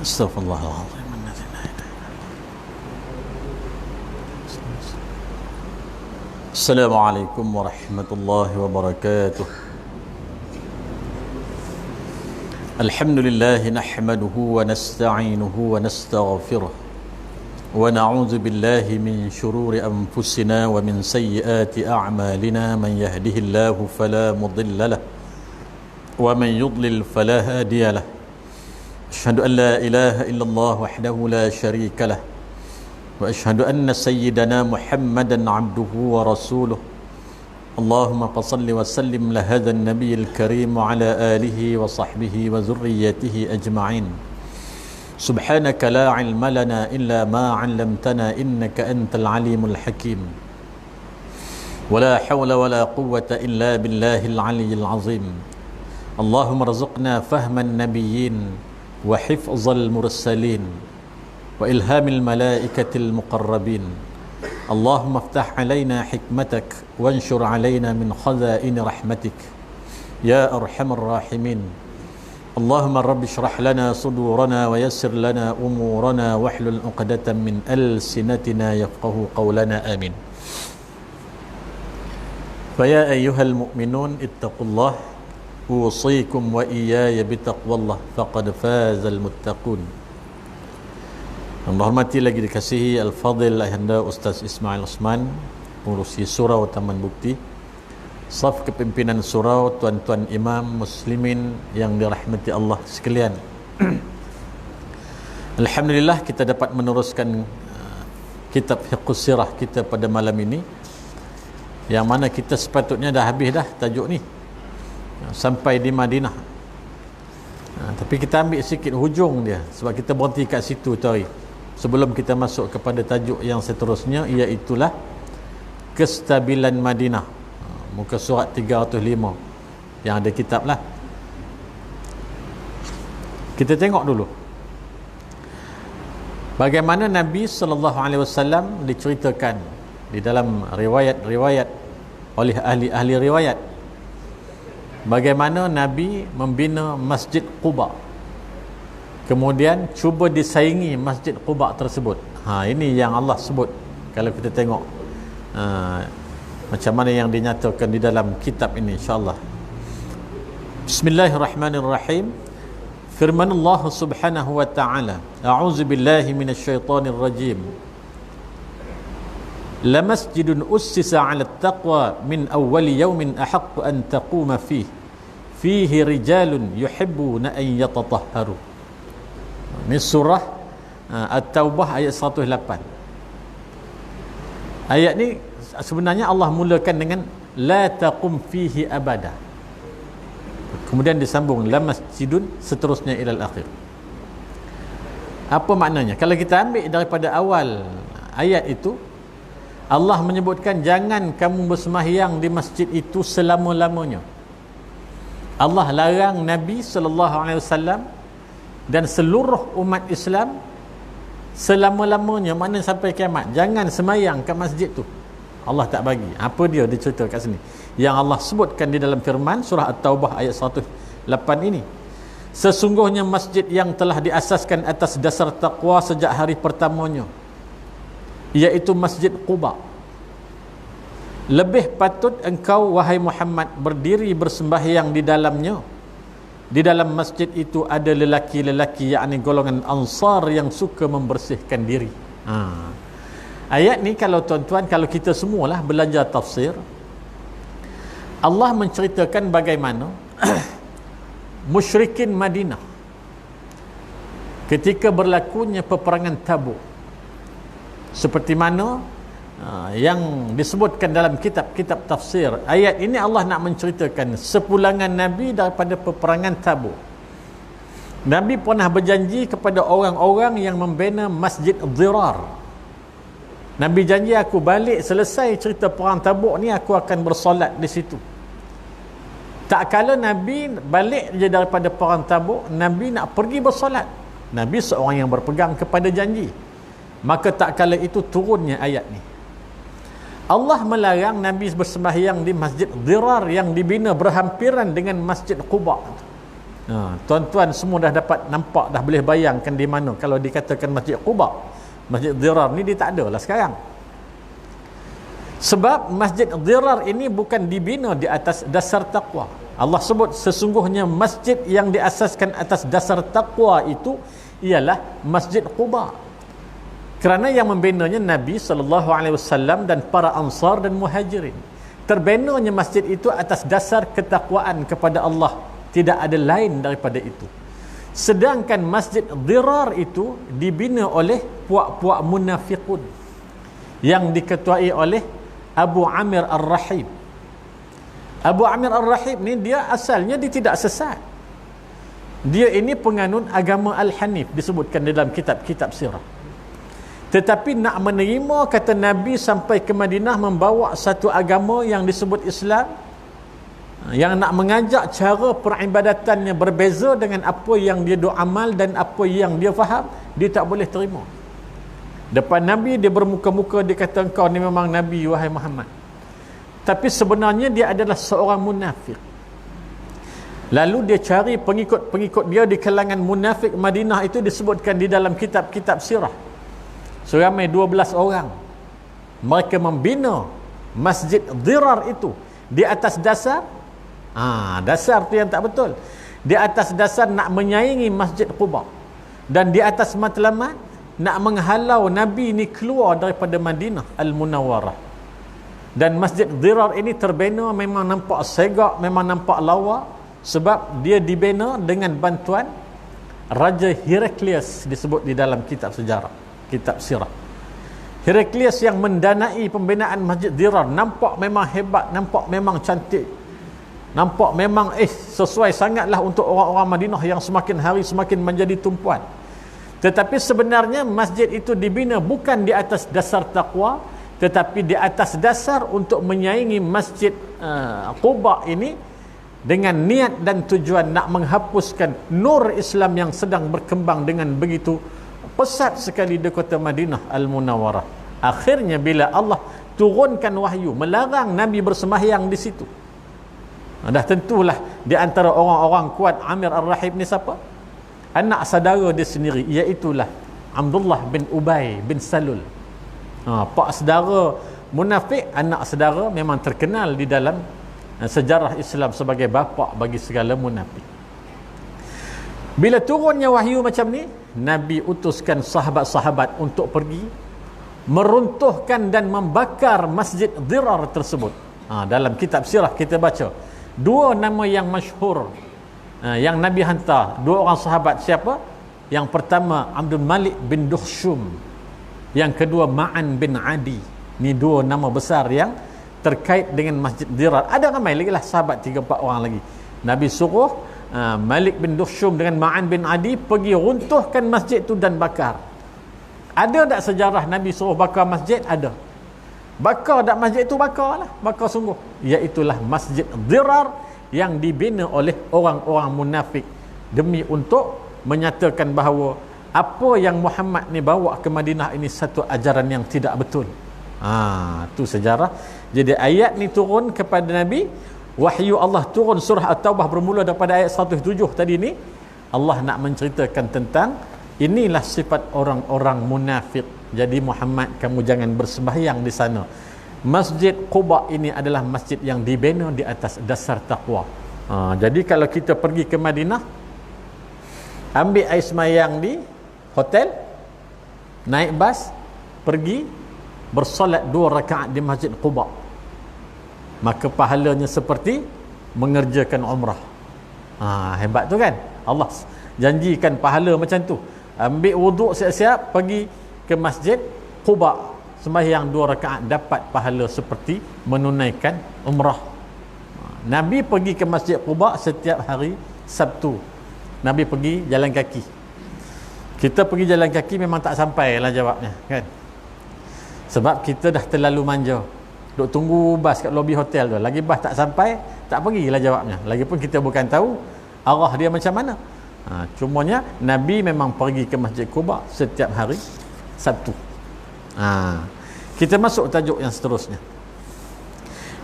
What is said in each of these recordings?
Astaghfirullahaladzim. Assalamualaikum warahmatullahi wabarakatuh. Alhamdulillah nahmaduhu wa nasta'inuhu wa nastaghfiruh wa na'udzu billahi min shururi anfusina wa min sayyiati a'malina. Man yahdihillahu fala mudilla lahu wa man yudlil fala hadiya lahu. Asyhadu an la ilaha illallah wahdahu la syarika lah wa asyhadu anna sayyidana Muhammadan abduhu wa rasuluh. Allahumma salli wa sallim la hadzal nabiyil karim wa ala alihi wa sahbihi wa zurriyyatihi ajma'in. Subhanaka la ilma lana illa ma 'allamtana innaka antal alimul hakim. Wa la hawla wa la quwwata illa billahil aliyyil azim. Allahumma rzuqna fahman nabiyyin wa hifzal mursalin wa ilhamil malaikatil muqarrabin. Allahumma aftah alaina hikmatak wanshur alaina min khazaini rahmatik ya arhamar rahimin. Allahumma rabbi shrah lana sudurana wa yassir lana umurana wahlul 'uqdatam min alsinatina yafqahu qawlana amin. Fa ya ayyuhal mu'minun ittaqullah usikum wa iyaya bitaqwallah faqad fazal muttaqun. Yang hormati lagi dikasihi Al-Fadhil Ayahanda Ustaz Ismail Osman, pengurusi Surau Taman Bukti, saf kepimpinan surau, tuan-tuan imam muslimin yang dirahmati Allah sekalian. Alhamdulillah kita dapat meneruskan kitab Fiqhus Sirah kita pada malam ini, yang mana kita sepatutnya dah habis dah tajuk ni sampai di Madinah. Tapi kita ambil sikit hujung dia sebab kita berhenti kat situ tadi sebelum kita masuk kepada tajuk yang seterusnya, iaitulah kestabilan Madinah. Muka surat 305 yang ada kitab lah. Kita tengok dulu bagaimana Nabi SAW diceritakan di dalam riwayat-riwayat oleh ahli-ahli riwayat, bagaimana Nabi membina Masjid Quba, kemudian cuba disaingi Masjid Quba tersebut. Ini yang Allah sebut kalau kita tengok macam mana yang dinyatakan di dalam kitab ini, insyaAllah. Bismillahirrahmanirrahim. Firman Allah subhanahu wa ta'ala, a'udzu billahi minasyaitonir rajim. لَمَسْجِدٌ أُسِّسَ عَلَى التَّقْوَى مِنْ أَوَّلِ يَوْمٍ أَحَقُّ أَنْ تَقُومَ فِيهِ رِجَالٌ يُحِبُّونَ أَنْ يَتَطَهَّرُوا. Ini surah At-Taubah ayat 108. Ayat ni sebenarnya Allah mulakan dengan la taqum fihi abada, kemudian disambung la masjidun, seterusnya ilal akhir. Apa maknanya? Kalau kita ambil daripada awal ayat itu, Allah menyebutkan jangan kamu bersembahyang di masjid itu selama-lamanya. Allah larang Nabi SAW dan seluruh umat Islam selama-lamanya, maknanya sampai kiamat, jangan sembahyang kat masjid tu. Allah tak bagi. Apa dia dicerita kat sini yang Allah sebutkan di dalam firman surah At-Taubah ayat 108 ini? Sesungguhnya masjid yang telah diasaskan atas dasar taqwa sejak hari pertamanya, iaitu Masjid Quba. Lebih patut engkau wahai Muhammad berdiri bersembahyang di dalamnya. Di dalam masjid itu ada lelaki-lelaki, yakni golongan Ansar yang suka membersihkan diri. Ayat ni kalau tuan-tuan, kalau kita semualah belajar tafsir, Allah menceritakan bagaimana musyrikin Madinah ketika berlakunya peperangan Tabuk, seperti mana yang disebutkan dalam kitab-kitab tafsir. Ayat ini Allah nak menceritakan sepulangan Nabi daripada peperangan Tabuk. Nabi pernah berjanji kepada orang-orang yang membina Masjid Dhirar. Nabi janji, aku balik selesai cerita perang Tabuk ni, aku akan bersolat di situ. Tak kala Nabi balik je daripada perang Tabuk, Nabi nak pergi bersolat. Nabi seorang yang berpegang kepada janji. Maka tak kala itu turunnya ayat ni. Allah melarang Nabi bersembahyang di Masjid Dhirar yang dibina berhampiran dengan Masjid Quba. Tuan-tuan semua dah dapat nampak, dah boleh bayangkan di mana kalau dikatakan Masjid Quba. Masjid Dirar ni dia tak ada lah sekarang. Sebab Masjid Dirar ini bukan dibina di atas dasar taqwa. Allah sebut sesungguhnya masjid yang diasaskan atas dasar taqwa itu ialah Masjid Quba. Kerana yang membinanya Nabi SAW dan para Ansar dan Muhajirin. Terbinanya masjid itu atas dasar ketakwaan kepada Allah. Tidak ada lain daripada itu. Sedangkan Masjid Dirar itu dibina oleh puak-puak munafiqun yang diketuai oleh Abu Amir Ar-Rahib. Abu Amir Ar-Rahib ni dia asalnya dia tidak sesat. Dia ini penganut agama Al-Hanif, disebutkan dalam kitab-kitab sirah. Tetapi nak menerima kata Nabi sampai ke Madinah membawa satu agama yang disebut Islam, yang nak mengajak cara peribadatannya berbeza dengan apa yang dia doa amal dan apa yang dia faham, dia tak boleh terima. Depan Nabi dia bermuka-muka, dia kata engkau ni memang Nabi wahai Muhammad. Tapi sebenarnya dia adalah seorang munafik. Lalu dia cari pengikut-pengikut dia di kalangan munafik Madinah itu, disebutkan di dalam kitab-kitab sirah. Seramai 12 orang. Mereka membina Masjid Dirar itu di atas dasar dasar tu yang tak betul. Di atas dasar nak menyaingi Masjid Quba. Dan di atas matlamat nak menghalau Nabi ni keluar daripada Madinah Al-Munawwarah. Dan Masjid Dirar ini terbina memang nampak segak, memang nampak lawa, sebab dia dibina dengan bantuan Raja Heraklius, disebut di dalam kitab sejarah, kitab sirah. Heraklius yang mendanai pembinaan Masjid Dirar. Nampak memang hebat, nampak memang cantik, nampak memang sesuai sangatlah untuk orang-orang Madinah yang semakin hari semakin menjadi tumpuan. Tetapi sebenarnya masjid itu dibina bukan di atas dasar taqwa, tetapi di atas dasar untuk menyaingi Masjid Quba ini dengan niat dan tujuan nak menghapuskan nur Islam yang sedang berkembang dengan begitu pesat sekali di kota Madinah Al-Munawwarah. Akhirnya bila Allah turunkan wahyu melarang Nabi bersembahyang di situ, dah tentulah di antara orang-orang kuat Amir Ar-Rahib ni siapa? Anak saudara dia sendiri, iaitulah Abdullah bin Ubay bin Salul. Pak saudara munafik, anak saudara memang terkenal di dalam sejarah Islam sebagai bapa bagi segala munafik. Bila turunnya wahyu macam ni, Nabi utuskan sahabat-sahabat untuk pergi meruntuhkan dan membakar Masjid Dirar tersebut. Dalam kitab sirah kita baca dua nama yang masyhur yang Nabi hantar, dua orang sahabat. Siapa? Yang pertama Abdul Malik bin Dukhshum, yang kedua Ma'an bin Adi. Ni dua nama besar yang terkait dengan Masjid Dirar. Ada ramai lagi lah sahabat, 3-4 orang lagi. Nabi suruh Malik bin Dukhshum dengan Ma'an bin Adi pergi runtuhkan masjid tu dan bakar. Ada tak sejarah Nabi suruh bakar masjid? Ada. Bakar tak masjid tu? Bakarlah, bakar sungguh. Iaitulah Masjid Dirar yang dibina oleh orang-orang munafik demi untuk menyatakan bahawa apa yang Muhammad ni bawa ke Madinah ini satu ajaran yang tidak betul. Tu sejarah. Jadi ayat ni turun kepada Nabi, wahyu Allah turun, surah At-Taubah bermula daripada ayat 107 tadi ni. Allah nak menceritakan tentang inilah sifat orang-orang munafik. Jadi Muhammad, kamu jangan bersembahyang di sana. Masjid Quba ini adalah masjid yang dibina di atas dasar taqwa. Jadi kalau kita pergi ke Madinah, ambil air semayang di hotel, naik bas, pergi bersolat 2 rakaat di Masjid Quba, maka pahalanya seperti mengerjakan umrah. Hebat tu kan? Allah janjikan pahala macam tu. Ambil wuduk siap-siap, pergi ke Masjid Quba, sembahyang 2 rakaat, dapat pahala seperti menunaikan umrah. Nabi pergi ke Masjid Quba setiap hari Sabtu. Nabi pergi jalan kaki. Kita pergi jalan kaki memang tak sampai lah jawabnya, kan? Sebab kita dah terlalu manja. Duk tunggu bas kat lobi hotel tu. Lagi bas tak sampai, tak pergilah jawabnya. Lagipun kita bukan tahu arah dia macam mana. Cumanya Nabi memang pergi ke Masjid Quba setiap hari Sabtu. Kita masuk tajuk yang seterusnya,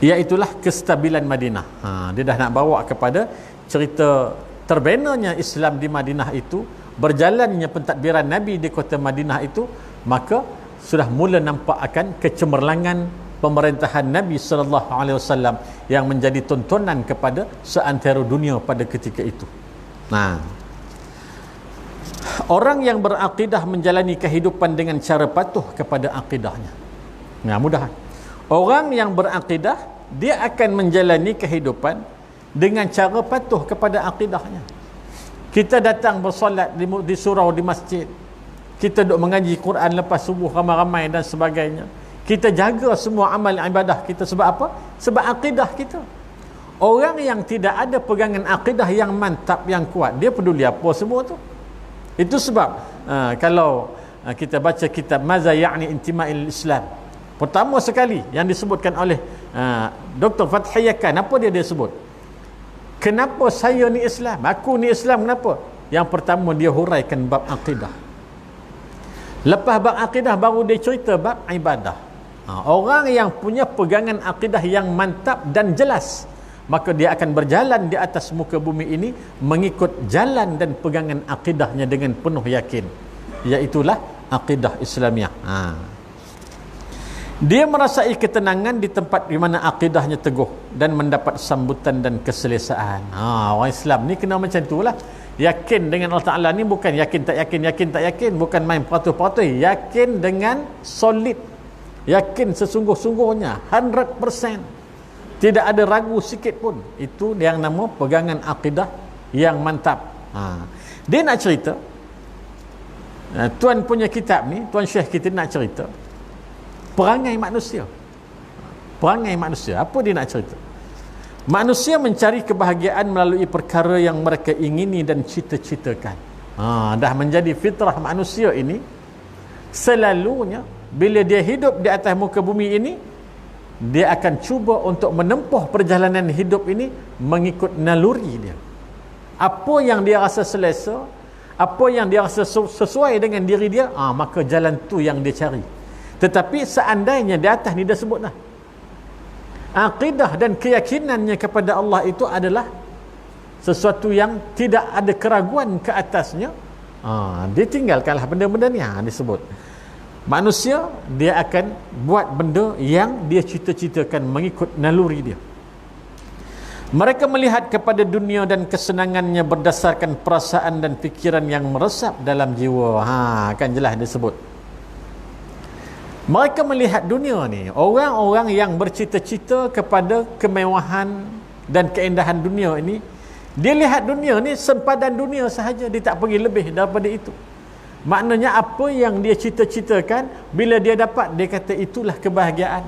iaitulah kestabilan Madinah. Dia dah nak bawa kepada cerita terbenanya Islam di Madinah itu, berjalannya pentadbiran Nabi di kota Madinah itu, maka sudah mula nampak akan kecemerlangan pemerintahan Nabi sallallahu alaihi wasallam yang menjadi tontonan kepada seantero dunia pada ketika itu. Nah, orang yang berakidah menjalani kehidupan dengan cara patuh kepada akidahnya. Nah, mudah. Orang yang berakidah, dia akan menjalani kehidupan dengan cara patuh kepada akidahnya. Kita datang bersolat di surau, di masjid. Kita duduk mengaji Quran lepas subuh ramai-ramai dan sebagainya. Kita jaga semua amal ibadah kita. Sebab apa? Sebab akidah kita. Orang yang tidak ada pegangan akidah yang mantap, yang kuat, dia peduli apa semua tu. Itu sebab kalau kita baca kitab Maza Ya'ni Intima'il Islam, pertama sekali yang disebutkan oleh Dr. Fathi Yakan, apa dia sebut? Kenapa saya ni Islam? Aku ni Islam, kenapa? Yang pertama dia huraikan bab akidah. Lepas bab akidah baru dia cerita bab ibadah. Orang yang punya pegangan akidah yang mantap dan jelas, maka dia akan berjalan di atas muka bumi ini mengikut jalan dan pegangan akidahnya dengan penuh yakin, iaitulah akidah Islamiah. Dia merasai ketenangan di tempat di mana akidahnya teguh dan mendapat sambutan dan keselesaan. Orang Islam ni kena macam itulah. Yakin dengan Allah Ta'ala ni bukan yakin tak yakin, bukan main peratus-peratus. Yakin dengan solid, yakin sesungguh-sungguhnya, 100%. Tidak ada ragu sikit pun. Itu yang nama pegangan akidah yang mantap. Dia nak cerita, tuan punya kitab ni, tuan Syekh kita nak cerita perangai manusia. Perangai manusia. Apa dia nak cerita? Manusia mencari kebahagiaan melalui perkara yang mereka ingini dan cita-citakan. Dah menjadi fitrah manusia ini. Selalunya bila dia hidup di atas muka bumi ini, dia akan cuba untuk menempuh perjalanan hidup ini mengikut naluri dia. Apa yang dia rasa selesa, apa yang dia rasa sesuai dengan diri dia, maka jalan tu yang dia cari. Tetapi seandainya di atas ni dah sebut dah, akidah dan keyakinannya kepada Allah itu adalah sesuatu yang tidak ada keraguan ke atasnya, dia tinggalkanlah benda-benda ni. Disebut manusia, dia akan buat benda yang dia cita-citakan mengikut naluri dia. Mereka melihat kepada dunia dan kesenangannya berdasarkan perasaan dan fikiran yang meresap dalam jiwa. Kan jelas disebut. Mereka melihat dunia ni, orang-orang yang bercita-cita kepada kemewahan dan keindahan dunia ini, dia lihat dunia ni sempadan dunia sahaja, dia tak pergi lebih daripada itu. Maknanya apa yang dia cita-citakan, bila dia dapat, dia kata itulah kebahagiaan.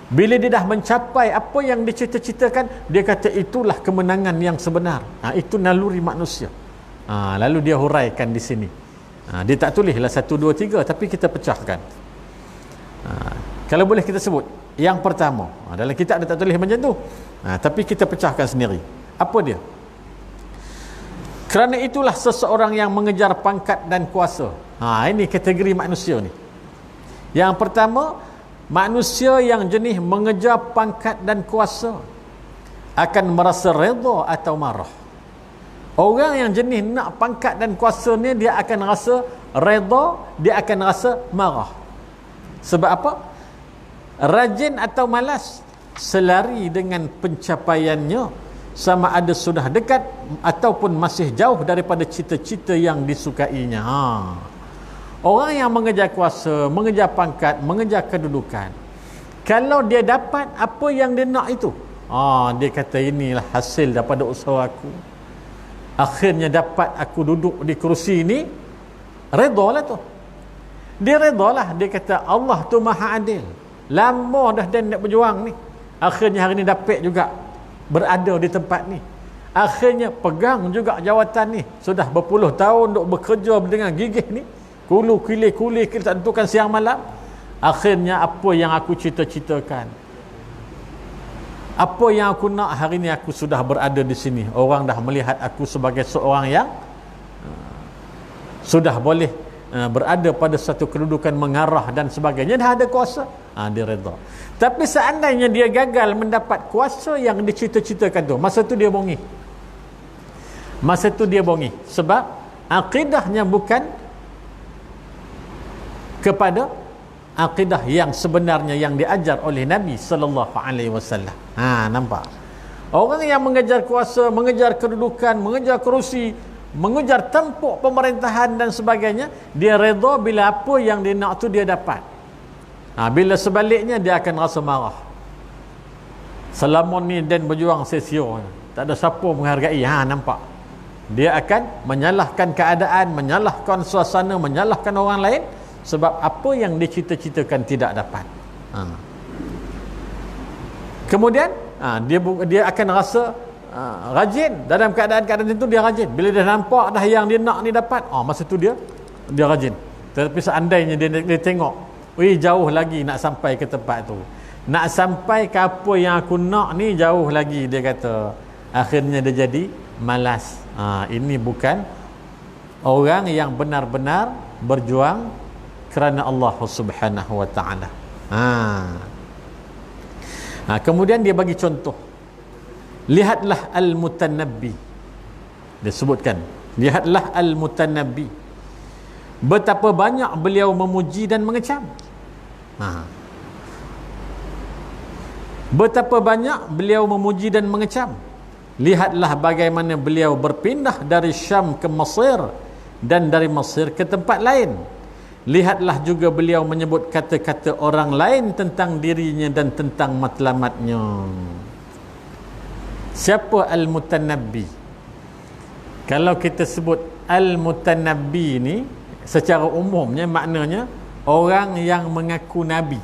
Bila dia dah mencapai apa yang dia cita-citakan, dia kata itulah kemenangan yang sebenar. Itu naluri manusia. Lalu dia huraikan di sini. Dia tak tulislah 1, 2, 3, tapi kita pecahkan. Kalau boleh kita sebut yang pertama, dalam kitab dia tak tulis macam tu, tapi kita pecahkan sendiri. Apa dia? Kerana itulah seseorang yang mengejar pangkat dan kuasa. Ini kategori manusia ni. Yang pertama, manusia yang jenis mengejar pangkat dan kuasa akan merasa redha atau marah. Orang yang jenis nak pangkat dan kuasa ni, dia akan rasa redha, dia akan rasa marah. Sebab apa? Rajin atau malas, selari dengan pencapaiannya, sama ada sudah dekat ataupun masih jauh daripada cita-cita yang disukainya. Orang yang mengejar kuasa, mengejar pangkat, mengejar kedudukan, kalau dia dapat apa yang dia nak itu, dia kata inilah hasil daripada usaha aku. Akhirnya dapat aku duduk di kerusi ini, redha lah tu. Dia redha lah. Dia kata Allah tu maha adil. Lama dah dia nak berjuang ni, akhirnya hari ni dapat juga berada di tempat ni. Akhirnya pegang juga jawatan ni. Sudah berpuluh tahun duk bekerja dengan gigih ni, kuli tak tentukan siang malam. Akhirnya apa yang aku cita-citakan, apa yang aku nak, hari ni aku sudah berada di sini. Orang dah melihat aku sebagai seorang yang sudah boleh berada pada satu kedudukan mengarah dan sebagainya, dah ada kuasa, dia redha. Tapi seandainya dia gagal mendapat kuasa yang dicita-citakan tu, masa tu dia bongih. Masa tu dia bongi sebab akidahnya bukan kepada akidah yang sebenarnya yang diajar oleh Nabi sallallahu alaihi wasallam. Nampak? Orang yang mengejar kuasa, mengejar kedudukan, mengejar kerusi, mengejar tempuk pemerintahan dan sebagainya, dia redha bila apa yang dia nak tu dia dapat. Bila sebaliknya dia akan rasa marah. Selama ni dan berjuang sia-sia, tak ada siapa menghargai. Nampak? Dia akan menyalahkan keadaan, menyalahkan suasana, menyalahkan orang lain sebab apa yang dia cita-citakan tidak dapat. Kemudian dia akan rasa rajin dalam keadaan-keadaan itu. Dia rajin bila dia nampak dah yang dia nak ni dapat, masa tu dia rajin. Tetapi seandainya dia tengok, jauh lagi nak sampai ke tempat tu, nak sampai ke apa yang aku nak ni jauh lagi, dia kata, akhirnya dia jadi malas. Ini bukan orang yang benar-benar berjuang kerana Allah Subhanahu wa taala. Kemudian dia bagi contoh. Lihatlah Al-Mutanabbi. Dia sebutkan, lihatlah Al-Mutanabbi. Betapa banyak beliau memuji dan mengecam. Betapa banyak beliau memuji dan mengecam. Lihatlah bagaimana beliau berpindah dari Syam ke Mesir dan dari Mesir ke tempat lain. Lihatlah juga beliau menyebut kata-kata orang lain tentang dirinya dan tentang matlamatnya. Siapa Al-Mutanabbi? Kalau kita sebut Al-Mutanabbi ni secara umumnya maknanya orang yang mengaku Nabi.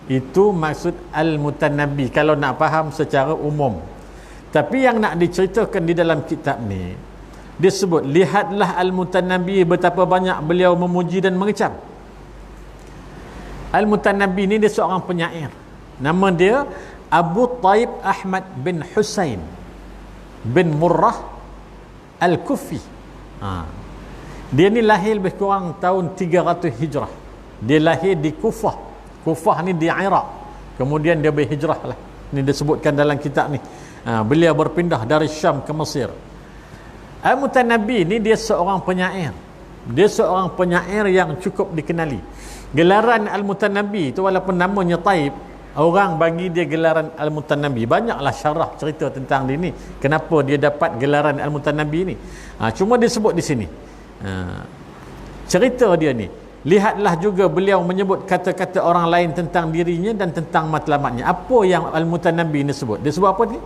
Itu maksud Al-Mutanabbi kalau nak faham secara umum. Tapi yang nak diceritakan di dalam kitab ni, dia sebut, lihatlah Al-Mutanabbi betapa banyak beliau memuji dan mengecam. Al-Mutanabbi ni dia seorang penyair. Nama dia Abu Taib Ahmad bin Husain bin Murrah Al-Kufi. Dia ni lahir lebih kurang tahun 300 Hijrah. Dia lahir di Kufah. Kufah ni di Iraq. Kemudian dia berhijrah lah. Ni disebutkan dalam kitab ni. Beliau berpindah dari Syam ke Mesir. Al-Mutanabbi ni dia seorang penyair. Dia seorang penyair yang cukup dikenali. Gelaran Al-Mutanabbi tu walaupun namanya Taib, orang bagi dia gelaran Al-Mutanabbi. Banyaklah syarah cerita tentang dia ni. Kenapa dia dapat gelaran Al-Mutanabbi ni. Cuma disebut di sini. Cerita dia ni. Lihatlah juga beliau menyebut kata-kata orang lain tentang dirinya dan tentang matlamatnya. Apa yang Al-Mutanabbi ni sebut? Dia sebut apa ni?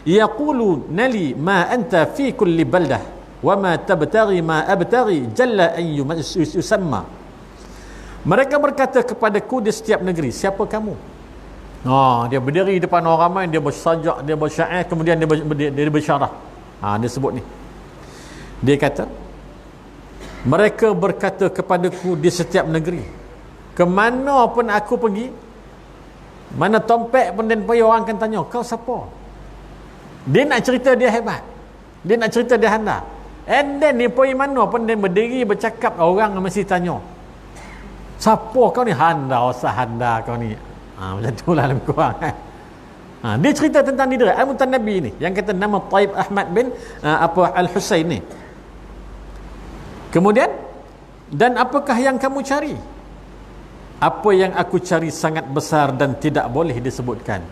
Yaqulu nali ma anta fi kulli baldah wa ma tabtaghi ma abtaghi jalla an yusamma. Mereka berkata kepadaku di setiap negeri, siapa kamu? Dia berdiri depan orang ramai, dia bersajak, dia bersyair, kemudian dia bersyarah. Dia sebut ni. Dia kata, mereka berkata kepadaku di setiap negeri, kemana pun aku pergi, mana tompek pun dan pergi, orang akan tanya, kau siapa? Dia nak cerita dia hebat, dia nak cerita dia handal. And then dia pergi mana pun dia berdiri bercakap, orang mesti tanya, siapa kau ni? Handal, sahanda kau ni. Macam tu lah lebih kurang. Dia cerita tentang diri Al-Mutanabbi ni yang kata nama Taib Ahmad bin Al-Husain ni. Kemudian, dan apakah yang kamu cari? Apa yang aku cari sangat besar dan tidak boleh disebutkan.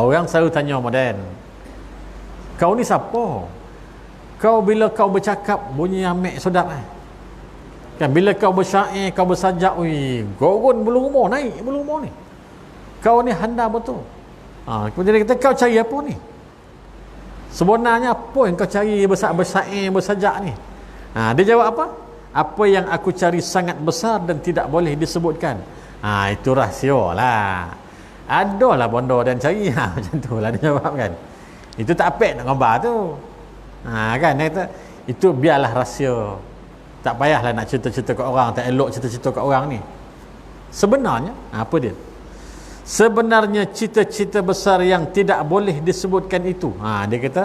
Orang selalu tanya moden, kau ni siapa? Kau bila kau bercakap bunyi amek sedap kan, bila kau bersyair, kau bersajak, gurun bulu rumah, naik bulu rumah ni. Kau ni handal betul. Kemudian dia kata, kau cari apa ni? Sebenarnya apa yang kau cari bersyair, bersajak ni? Dia jawab apa? Apa yang aku cari sangat besar dan tidak boleh disebutkan. Itu rahsia lah. Adalah bondo dan cari. Macam tu lah dia jawab kan. Itu tak apik nak gambar tu. Kan dia kata, itu biarlah rahsia. Tak payahlah nak cerita-cerita kat orang, tak elok cerita-cerita kat orang ni. Sebenarnya, apa dia? Sebenarnya cita-cita besar yang tidak boleh disebutkan itu. Dia kata,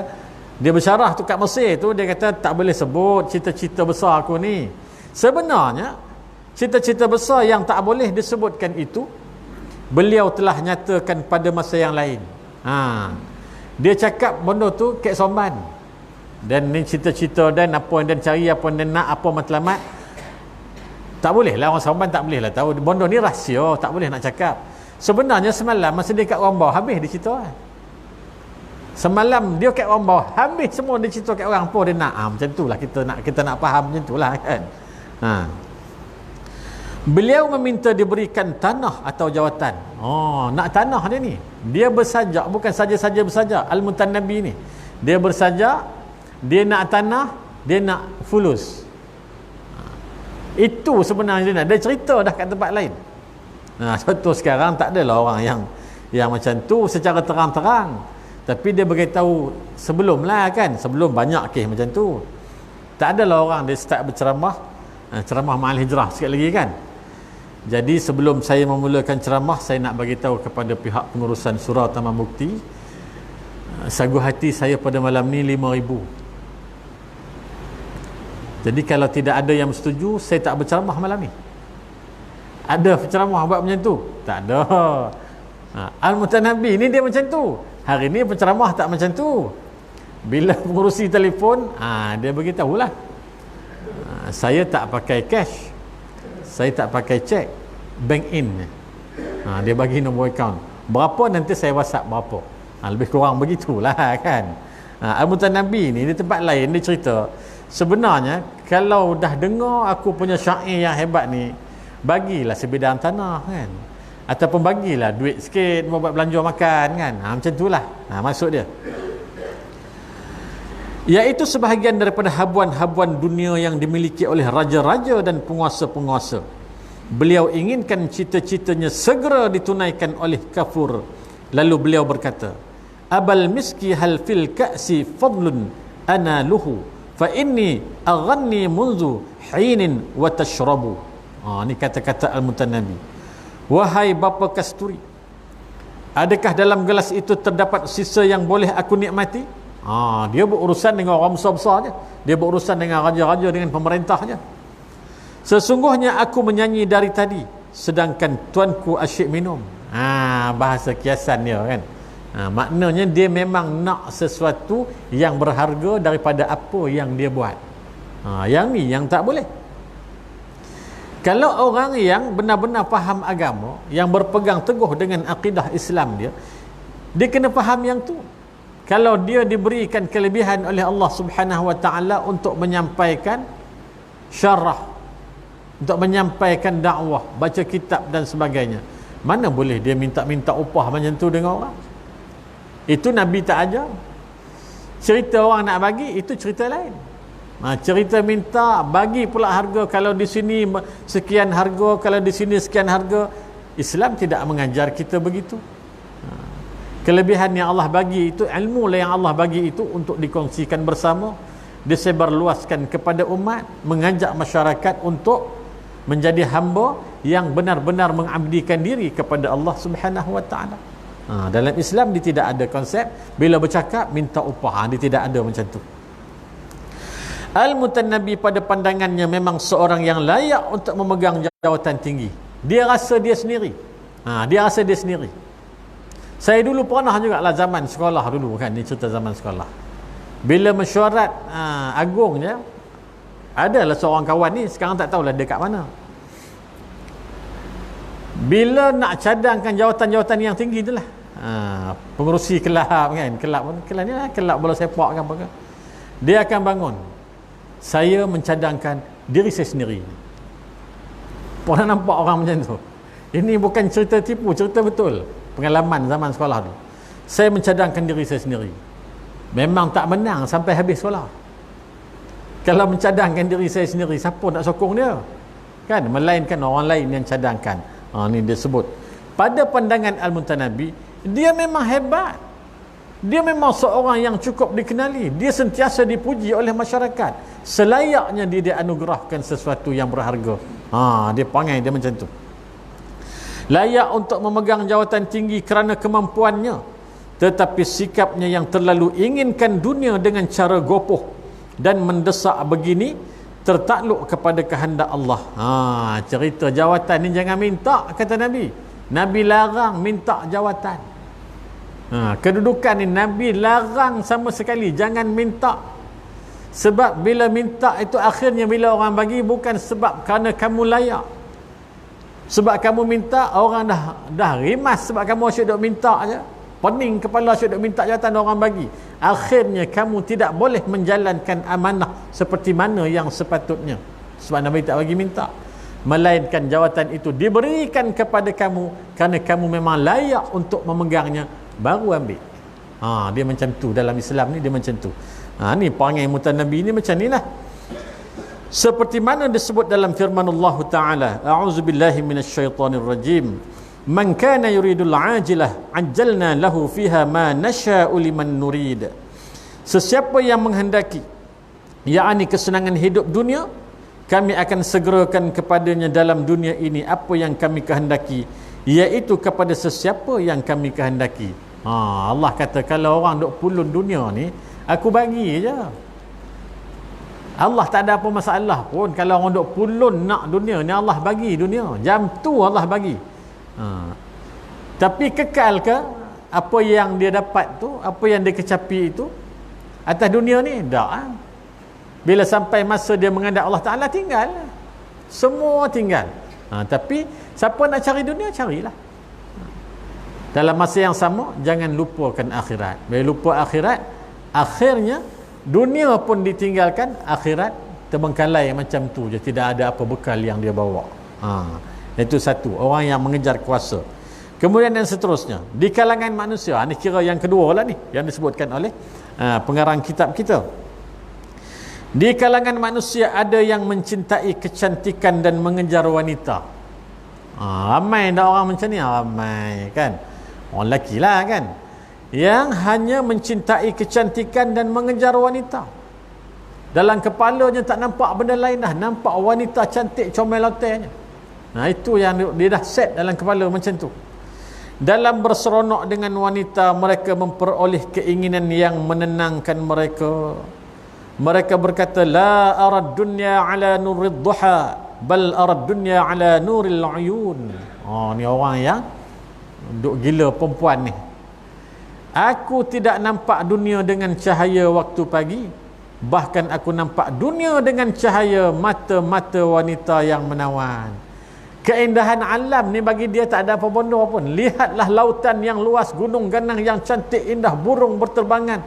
dia bersyarah tu kat Mesir tu, dia kata tak boleh sebut cita-cita besar aku ni. Sebenarnya cita-cita besar yang tak boleh disebutkan itu beliau telah nyatakan pada masa yang lain. Dia cakap benda tu Kek Somban. dan ni cita-cita dan apa yang dan cari, apa yang dan nak, apa matlamat. Tak boleh lah, orang Saman tak boleh lah tahu. Bondo ni rahsia, tak boleh nak cakap. Sebenarnya semalam masa dia kat orang bawah, habis dia cerita kan. Semalam dia kat orang bawah, habis semua dia cerita kat orang apa dia nak. Macam tu lah kita nak faham macam tu lah kan. Beliau meminta diberikan tanah atau jawatan. Nak tanah dia ni. Dia bersajak, bukan saja-saja bersajak. Al-Mutanabbi ni, dia bersajak, dia nak tanah, dia nak fulus. Itu sebenarnya dia nak. Dia cerita dah kat tempat lain. Contoh sekarang tak adalah orang yang macam tu secara terang-terang. Tapi dia beritahu sebelum lah kan. Sebelum banyak kes macam tu. Tak adalah orang dia start berceramah. Ceramah Ma'al Hijrah sikit lagi kan. Jadi sebelum saya memulakan ceramah, saya nak bagi tahu kepada pihak pengurusan Surau Taman Bukti, sagu hati saya pada malam ni 5,000. Jadi kalau tidak ada yang setuju, saya tak berceramah malam ni. Ada penceramah buat macam tu? Tak ada. Al-Mutanabbi ni dia macam tu. Hari ni penceramah tak macam tu. Bila pengurusi telefon, dia beritahulah. Saya tak pakai cash, saya tak pakai cek, bank in. Dia bagi nombor akaun. Berapa nanti saya WhatsApp berapa. Lebih kurang begitulah kan. Al-Mutanabbi ni di tempat lain dia cerita, sebenarnya kalau dah dengar aku punya syair yang hebat ni, bagilah sebidang tanah kan, ataupun bagilah duit sikit buat belanja makan kan. Macam itulah maksud dia. Iaitu sebahagian daripada habuan-habuan dunia yang dimiliki oleh raja-raja dan penguasa-penguasa. Beliau inginkan cita-citanya segera ditunaikan oleh kafur. Lalu beliau berkata, abal miski hal fil ka'si fadlun analuhu fa inni aghanni munzu hinin wa tashrabu. Ni kata-kata Al-Mutanabbi. Wahai bapa kasturi, adakah dalam gelas itu terdapat sisa yang boleh aku nikmati? Dia berurusan dengan orang besar-besar je. Dia berurusan dengan raja-raja, dengan pemerintah je. Sesungguhnya aku menyanyi dari tadi, sedangkan tuanku asyik minum. Bahasa kiasan dia kan. Maknanya dia memang nak sesuatu yang berharga daripada apa yang dia buat. Yang ni yang tak boleh. Kalau orang yang benar-benar faham agama, yang berpegang teguh dengan akidah Islam dia kena faham yang tu. Kalau dia diberikan kelebihan oleh Allah Subhanahu Wa Taala untuk menyampaikan syarah, untuk menyampaikan dakwah, baca kitab dan sebagainya, mana boleh dia minta upah macam tu dengan orang? Itu Nabi tak ajar. Cerita orang nak bagi itu cerita lain. Cerita minta bagi pula harga, kalau di sini sekian harga, kalau di sini sekian harga. Islam tidak mengajar kita begitu. Kelebihan yang Allah bagi itu, ilmu yang Allah bagi itu untuk dikongsikan bersama, disebarluaskan kepada umat, mengajak masyarakat untuk menjadi hamba yang benar-benar mengabdikan diri kepada Allah Subhanahu Wa Taala. Dalam Islam dia tidak ada konsep bila bercakap minta upah, dia tidak ada macam tu. Al-Mutanabbi pada pandangannya memang seorang yang layak untuk memegang jawatan tinggi. Dia rasa dia sendiri. Dia rasa dia sendiri. Saya dulu pernah juga lah zaman sekolah dulu kan, ni cerita zaman sekolah. Bila mesyuarat agungnya, adalah seorang kawan ni, sekarang tak tahulah dia kat mana. Bila nak cadangkan jawatan-jawatan yang tinggi tu lah, pengurusi kelab kan, kelab ni lah, kelab bola sepak kan apa kan, dia akan bangun, saya mencadangkan diri saya sendiri. Pernah nampak orang macam tu? Ini bukan cerita tipu, cerita betul, pengalaman zaman sekolah tu. Saya mencadangkan diri saya sendiri. Memang tak menang sampai habis sekolah. Kalau mencadangkan diri saya sendiri, siapa nak sokong dia kan, melainkan orang lain yang cadangkan. Ni dia sebut. Pada pandangan Al-Mutanabbi, dia memang hebat. Dia memang seorang yang cukup dikenali. Dia sentiasa dipuji oleh masyarakat. Selayaknya dia dianugerahkan sesuatu yang berharga. Dia panggil dia macam tu. Layak untuk memegang jawatan tinggi kerana kemampuannya, tetapi sikapnya yang terlalu inginkan dunia dengan cara gopoh dan mendesak begini tertakluk kepada kehendak Allah. Cerita jawatan ni jangan minta, kata Nabi. Nabi larang minta jawatan. Kedudukan ni Nabi larang sama sekali, jangan minta. Sebab bila minta itu akhirnya bila orang bagi bukan sebab kerana kamu layak. Sebab kamu minta, orang dah rimas sebab kamu asyik duk minta je. Pening kepala asyik duk minta jawatan orang bagi. Akhirnya kamu tidak boleh menjalankan amanah seperti mana yang sepatutnya. Sebab Nabi tak bagi minta. Melainkan jawatan itu diberikan kepada kamu kerana kamu memang layak untuk memegangnya, baru ambil. Dia macam tu dalam Islam ni, dia macam tu. Ni perangai mutanabi ni macam ni lah. Seperti mana disebut dalam firman Allah Ta'ala, a'udzubillahi minasyaitanir rajim, man kana yuridul ajilah ajjalna lahu fiha ma nasha'u liman nurid. Sesiapa yang menghendaki yakni kesenangan hidup dunia, kami akan segerakan kepadanya dalam dunia ini apa yang kami kehendaki, iaitu kepada sesiapa yang kami kehendaki. Allah kata kalau orang duk pulun dunia ni, aku bagi je. Allah tak ada apa masalah pun kalau orang duk pulun nak dunia ni, Allah bagi dunia. Jam tu Allah bagi. Tapi kekal ke apa yang dia dapat tu, apa yang dia kecapi itu atas dunia ni? Tak. Bila sampai masa dia menghadap Allah Ta'ala, tinggal. Semua tinggal. Tapi siapa nak cari dunia, carilah. Dalam masa yang sama, jangan lupakan akhirat. Bila lupa akhirat, akhirnya dunia pun ditinggalkan, akhirat terbengkalai macam tu je, tidak ada apa bekal yang dia bawa. Itu satu, orang yang mengejar kuasa. Kemudian yang seterusnya, di kalangan manusia, ini kira yang kedua lah ni, yang disebutkan oleh pengarang kitab kita. Di kalangan manusia ada yang mencintai kecantikan dan mengejar wanita. Ramai dah orang macam ni, ramai kan. Orang lelaki lah kan, yang hanya mencintai kecantikan dan mengejar wanita. Dalam kepalanya tak nampak benda lain dah, nampak wanita cantik comel hotelnya. Itu yang dia dah set dalam kepala macam tu. Dalam berseronok dengan wanita, mereka memperoleh keinginan yang menenangkan mereka. Mereka berkata, la arad dunya ala nurid duha, bal arad dunya ala nuril uyun. Ni orang yang duk gila perempuan ni. Aku tidak nampak dunia dengan cahaya waktu pagi, bahkan aku nampak dunia dengan cahaya mata-mata wanita yang menawan. Keindahan alam ni bagi dia tak ada apa benda pun. Lihatlah lautan yang luas, gunung ganang yang cantik indah, burung berterbangan,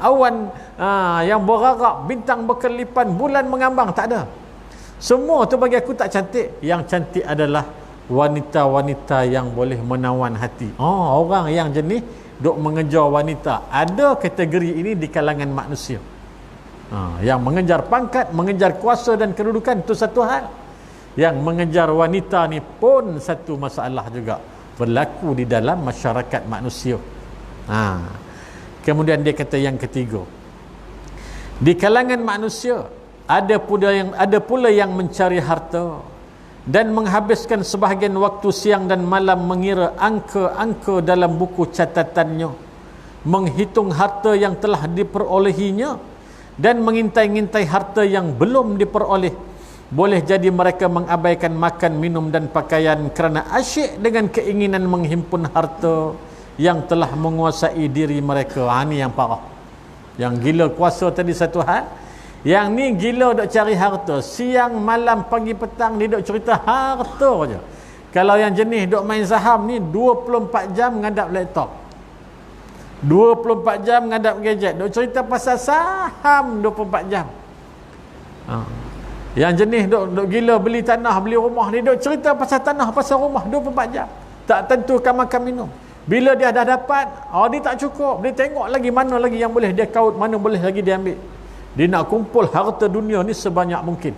awan yang berarak, bintang berkelipan, bulan mengambang, tak ada. Semua tu bagi aku tak cantik. Yang cantik adalah wanita-wanita yang boleh menawan hati. Orang yang jenis duk mengejar wanita, ada kategori ini di kalangan manusia. Yang mengejar pangkat, mengejar kuasa dan kedudukan, itu satu hal. Yang mengejar wanita ni pun satu masalah juga berlaku di dalam masyarakat manusia. Kemudian dia kata yang ketiga, di kalangan manusia ada pula yang mencari harta dan menghabiskan sebahagian waktu siang dan malam mengira angka-angka dalam buku catatannya, menghitung harta yang telah diperolehinya dan mengintai-ngintai harta yang belum diperoleh. Boleh jadi mereka mengabaikan makan, minum dan pakaian kerana asyik dengan keinginan menghimpun harta yang telah menguasai diri mereka. Ni yang parah. Yang gila kuasa tadi satu hal, yang ni gila duk cari harta. Siang, malam, pagi, petang dia duk cerita harta je. Kalau yang jenis duk main saham ni 24 jam ngadap laptop, 24 jam ngadap gadget, duk cerita pasal saham 24 jam. Yang jenis duk gila beli tanah, beli rumah, ni duk cerita pasal tanah, pasal rumah 24 jam. Tak tentukan makan minum. Bila dia dah dapat, dia tak cukup. Dia tengok lagi mana lagi yang boleh dia kaut, mana boleh lagi dia ambil. Dia nak kumpul harta dunia ni sebanyak mungkin.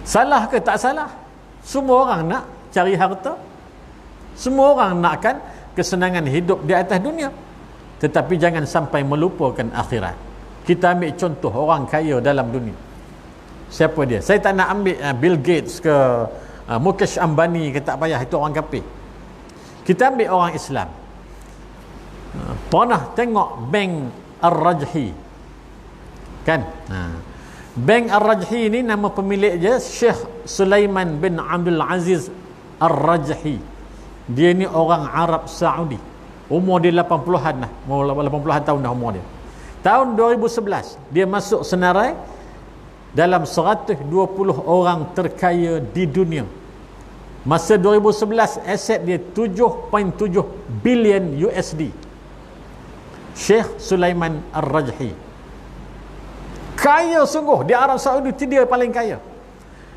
Salah ke tak salah? Semua orang nak cari harta. Semua orang nakkan kesenangan hidup di atas dunia. Tetapi jangan sampai melupakan akhirat. Kita ambil contoh orang kaya dalam dunia. Siapa dia? Saya tak nak ambil Bill Gates ke Mukesh Ambani ke, tak payah, itu orang kafir. Kita ambil orang Islam. Pernah tengok Bank Ar-Rajhi kan? Bank Ar-Rajhi ni nama pemilik je Syekh Sulaiman bin Abdul Aziz Ar-Rajhi. Dia ni orang Arab Saudi. Umur dia 80-an lah, 80-an tahun dah umur dia. Tahun 2011 dia masuk senarai dalam 120 orang terkaya di dunia. Masa 2011 aset dia 7.7 bilion USD. Sheikh Sulaiman Ar-Rajhi kaya sungguh di Arab Saudi, dia paling kaya.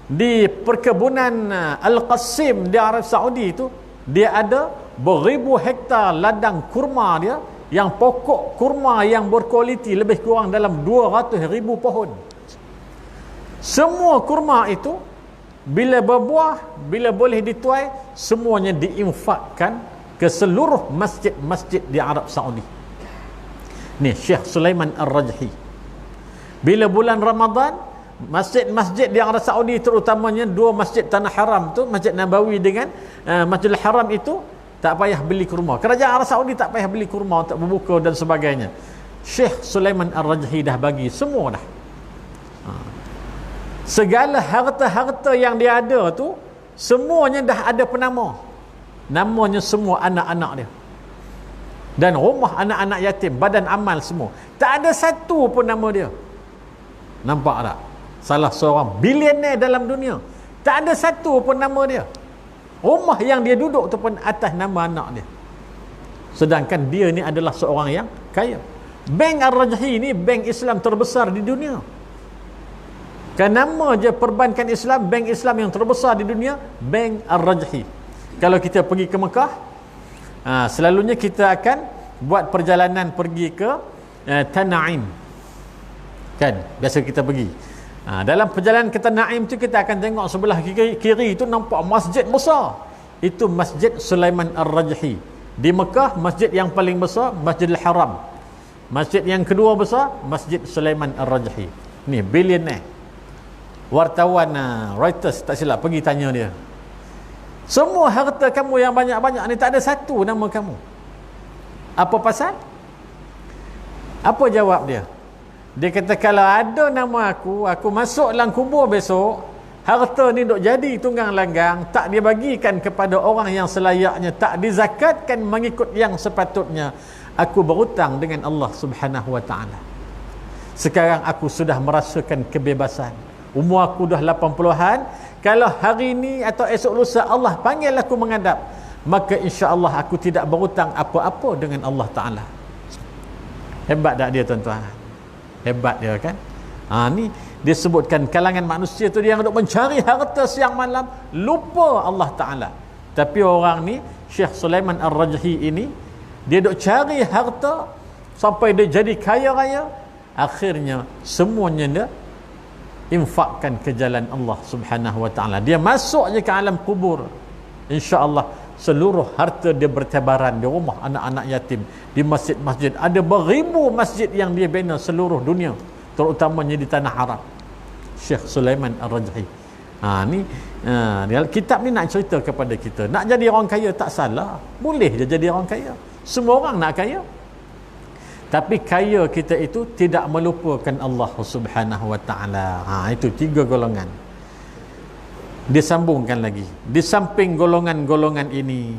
Di perkebunan Al-Qasim di Arab Saudi itu dia ada beribu hektar ladang kurma dia, yang pokok kurma yang berkualiti lebih kurang dalam 200,000 pohon. Semua kurma itu bila berbuah, bila boleh dituai, semuanya diinfakkan ke seluruh masjid-masjid di Arab Saudi. Ni Syekh Sulaiman Ar-Rajhi. Bila bulan Ramadan, masjid-masjid di Arab Saudi, terutamanya dua masjid Tanah Haram tu, Masjid Nabawi dengan Masjidil Haram itu, tak payah beli kurma. Kerajaan Arab Saudi tak payah beli kurma untuk berbuka dan sebagainya. Syekh Sulaiman Ar-Rajhi dah bagi semua dah. Segala harta-harta yang dia ada tu, semuanya dah ada penama. Namanya semua anak-anak dia. Dan rumah anak-anak yatim, badan amal semua. Tak ada satu pun nama dia. Nampak tak? Salah seorang bilioner dalam dunia, tak ada satu pun nama dia. Rumah yang dia duduk tu pun atas nama anak dia. Sedangkan dia ni adalah seorang yang kaya. Bank Ar-Rajhi ni bank Islam terbesar di dunia. Kan nama je perbankan Islam, bank Islam yang terbesar di dunia, Bank Ar-Rajhi. Kalau kita pergi ke Mekah, selalunya kita akan buat perjalanan pergi ke Tanaim. Kan, biasa kita pergi. Dalam perjalanan ke Tanaim tu, kita akan tengok sebelah kiri itu nampak masjid besar. Itu Masjid Sulaiman Ar-Rajhi. Di Mekah, masjid yang paling besar Masjidil Haram. Masjid yang kedua besar Masjid Sulaiman Ar-Rajhi. Ni bilioner. Wartawan Reuters tak silap pergi tanya dia, semua harta kamu yang banyak-banyak ni tak ada satu nama kamu, apa pasal? Apa jawab dia? Dia kata, kalau ada nama aku masuk dalam kubur besok, harta ni duk jadi tunggang langgang, tak dibagikan kepada orang yang selayaknya, tak dizakatkan mengikut yang sepatutnya. Aku berhutang dengan Allah Subhanahu wa ta'ala. Sekarang aku sudah merasakan kebebasan. Umur aku dah 80-an. Kalau hari ini atau esok lusa Allah panggil aku menghadap, maka insya-Allah aku tidak berhutang apa-apa dengan Allah Ta'ala. Hebat tak dia, tuan-tuan? Hebat dia, kan? Ni dia sebutkan kalangan manusia tu, dia yang duk mencari harta siang malam, lupa Allah Ta'ala. Tapi orang ni, Syekh Sulaiman Ar-Rajhi ini, dia duk cari harta sampai dia jadi kaya raya. Akhirnya semuanya dia infakkan ke jalan Allah Subhanahu wa ta'ala. Dia masuk je ke alam kubur, insya-Allah seluruh harta dia bertebaran di rumah anak-anak yatim, di masjid-masjid. Ada beribu masjid yang dia bina seluruh dunia, terutamanya di Tanah Haram. Syekh Sulaiman Ar-Rajhi. Kitab ni nak cerita kepada kita, nak jadi orang kaya tak salah, boleh je jadi orang kaya. Semua orang nak kaya. Tapi kaya kita itu tidak melupakan Allah Subhanahu wa ta'ala. Itu 3 golongan. Disambungkan lagi. Di samping golongan-golongan ini,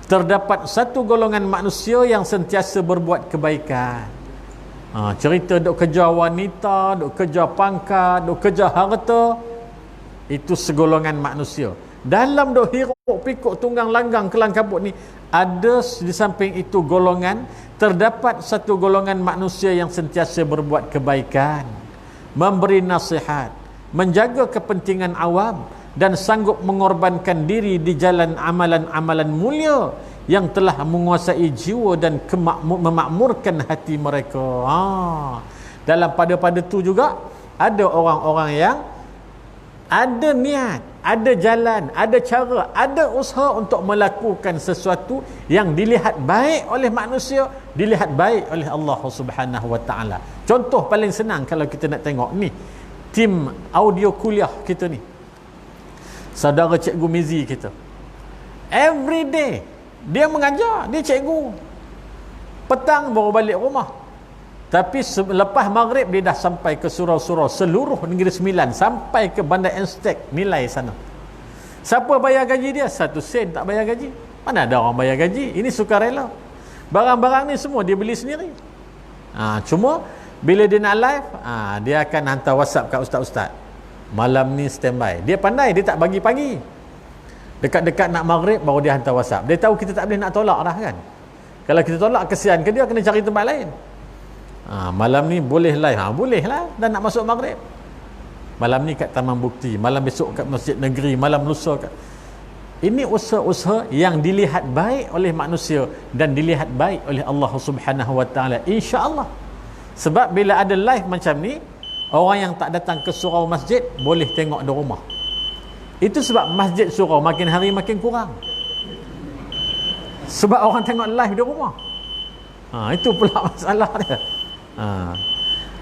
terdapat satu golongan manusia yang sentiasa berbuat kebaikan. Cerita duk kejar wanita, duk kejar pangkat, duk kejar harta, itu segolongan manusia. Dalam duk hiruk pikuk tunggang langgang kelang kabut ni, ada di samping itu golongan, terdapat satu golongan manusia yang sentiasa berbuat kebaikan, memberi nasihat, menjaga kepentingan awam, dan sanggup mengorbankan diri di jalan amalan-amalan mulia yang telah menguasai jiwa dan memakmurkan hati mereka. Dalam pada tu juga ada orang-orang yang ada niat, ada jalan, ada cara, ada usaha untuk melakukan sesuatu yang dilihat baik oleh manusia, dilihat baik oleh Allah Subhanahu wa ta'ala. Contoh paling senang kalau kita nak tengok ni, tim audio kuliah kita ni, saudara Cikgu Mizi kita, every day dia mengajar, dia cikgu, petang baru balik rumah. Tapi lepas maghrib dia dah sampai ke surau-surau seluruh Negeri Sembilan, sampai ke Bandar Anstek nilai sana. Siapa bayar gaji dia? 1 sen tak bayar gaji. Mana ada orang bayar gaji? Ini sukarela. Barang-barang ni semua dia beli sendiri. Cuma bila dia nak live, dia akan hantar WhatsApp kat ustaz-ustaz. Malam ni standby. Dia pandai, dia tak bagi pagi. Dekat-dekat nak maghrib baru dia hantar WhatsApp. Dia tahu kita tak boleh nak tolak dah kan. Kalau kita tolak, kesian ke dia, kena cari tempat lain. Malam ni boleh live. Boleh lah, dan nak masuk maghrib. Malam ni kat Taman Bukti, malam besok kat Masjid Negeri, malam lusa kat... Ini usaha-usaha yang dilihat baik oleh manusia dan dilihat baik oleh Allah Subhanahu Wa Taala, insya-Allah. Sebab bila ada live macam ni, orang yang tak datang ke surau masjid boleh tengok di rumah. Itu sebab masjid surau makin hari makin kurang. Sebab orang tengok live di rumah. Itu pula masalah dia.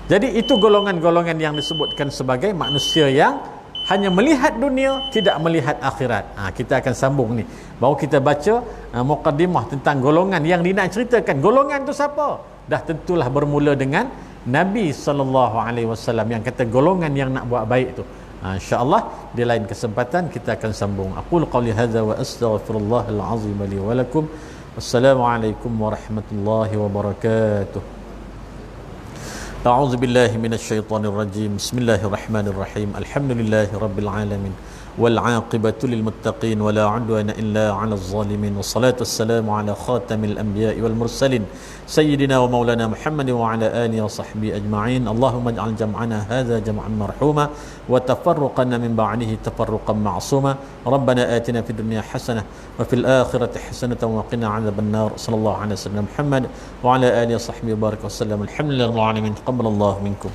Jadi itu golongan-golongan yang disebutkan sebagai manusia yang hanya melihat dunia, tidak melihat akhirat. Kita akan sambung ni. Baru kita baca muqaddimah tentang golongan yang dia nak ceritakan. Golongan tu siapa? Dah tentulah bermula dengan Nabi SAW yang kata golongan yang nak buat baik tu. InsyaAllah di lain kesempatan kita akan sambung. Aqul qawli hadza wa astaghfirullahal azim li wa lakum. Wassalamualaikum warahmatullahi wabarakatuh. أعوذ بالله من الشيطان الرجيم بسم الله الرحمن الرحيم الحمد لله رب العالمين والعاقبة للمتقين ولا عدوان إلا على الظالمين والصلاة والسلام على خاتم الأنبياء والمرسلين سيدنا ومولانا محمد وعلى آله وصحبه أجمعين اللهم اجعل جمعنا هذا جمعا مرحوما وتفرقنا من بعده تفرقا معصوما ربنا آتنا في الدنيا حسنة وفي الآخرة حسنة وقنا عذاب النار صلى الله على سيدنا محمد وعلى آله وصحبه وبارك وسلم الحمد لله رب العالمين تقبل الله منكم.